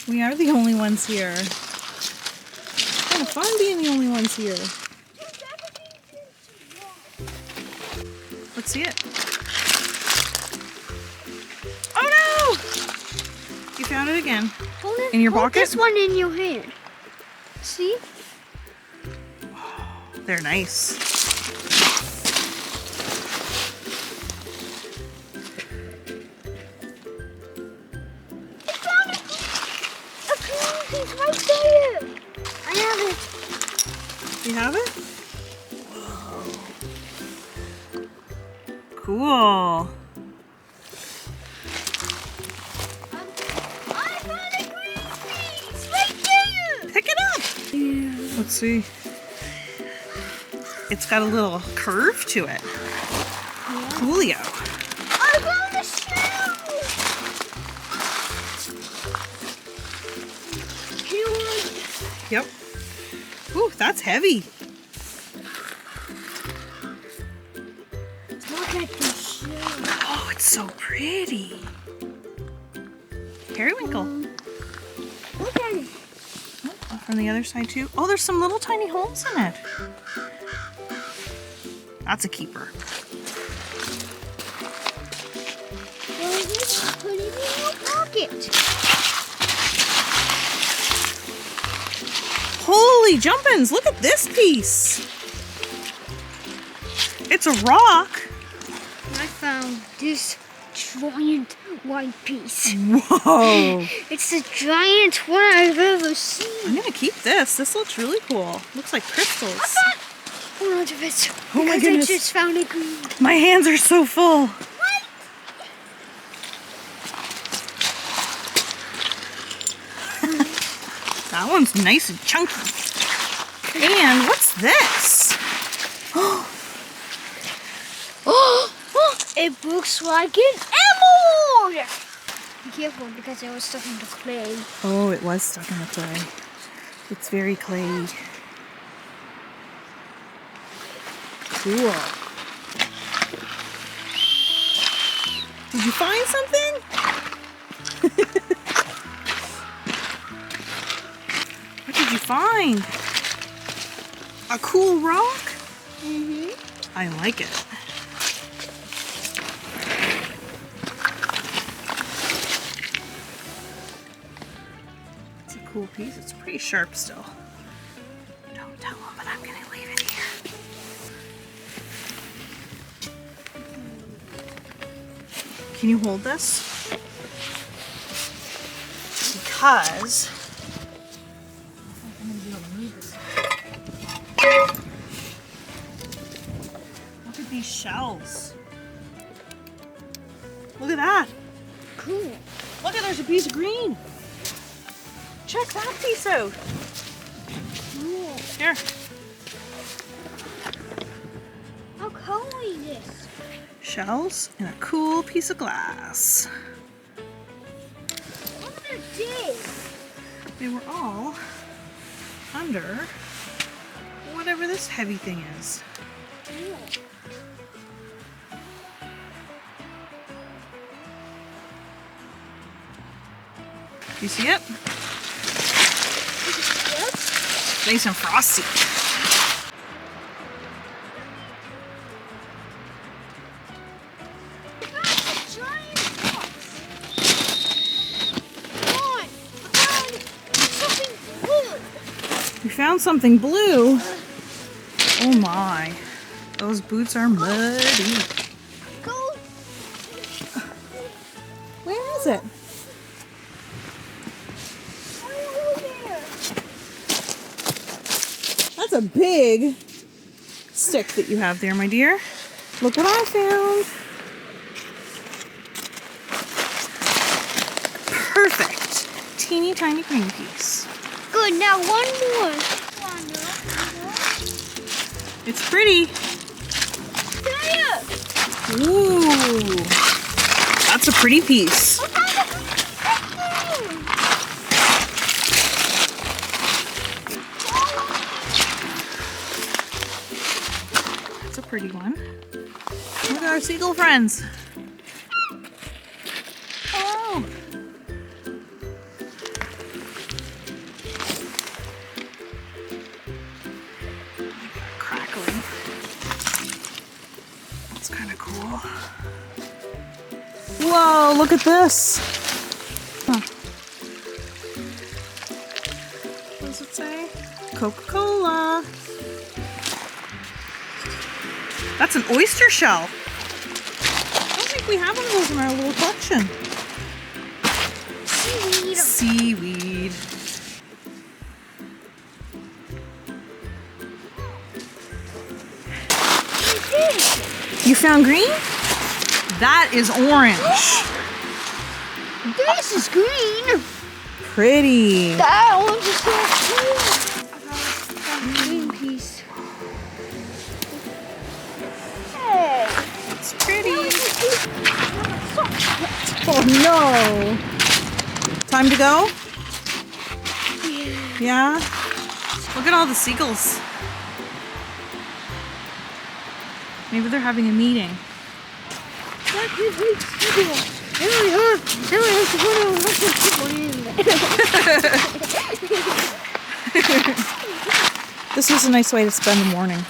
We are the only ones here. It's kind of fun being the only ones here. Let's see it. Oh no! You found it again. Hold it, in your hold pocket? This one in your hand. See? They're nice. I found a cool piece right there. I have it. You have it? Cool. I found a green piece right there. Pick it up. Yeah. Let's see. It's got a little curve to it. Coolio. I found a shell. Yep. Ooh, that's heavy. Look at the shell. Oh, it's so pretty. Periwinkle. Look at it. Oh, from the other side too. Oh, there's some little tiny holes in it. That's a keeper. Well, just put it in your pocket. Holy jumpins, look at this piece. It's a rock. I found this giant white piece. Whoa. It's the giant one I've ever seen. I'm gonna keep this. This looks really cool. Looks like crystals. I found one of it. Oh my because goodness. I just found a green. My hands are so full. That one's nice and chunky. And what's this? It looks like an emerald! Be careful because it was stuck in the clay. Oh, it was stuck in the clay. It's very clayey. Cool. Did you find something? What did you find? A cool rock? Mm-hmm. I like it. It's a cool piece. It's pretty sharp still. Don't tell them, but I'm going to leave it here. Can you hold this? Because I'm going to be able to move this. Look at these shells. Look at that. Cool. Look at there's a piece of green. Check that piece out. Cool. Here. How cool is this? Shells and a cool piece of glass. Look at this. They were all under whatever this heavy thing is. Cool. You see it? Nice and frosty. We found something blue. Oh my. Those boots are muddy. Go. Where is it? Over there. That's a big stick that you have there, my dear. Look what I found. Perfect. Teeny tiny green piece. Good, now one more. It's pretty. There. Ooh. That's a pretty piece. That's a pretty one. Look at our seagull friends. Oh. look at this. Huh. What does it say? Coca-Cola. That's an oyster shell. I don't think we have one of those in our little collection. Seaweed. Seaweed. You found green? That is orange. This is green. Pretty. That one's just so cool. I found a green piece. Hey. It's pretty. Oh no. Time to go? Yeah? Look at all the seagulls. Maybe they're having a meeting. This was a nice way to spend the morning.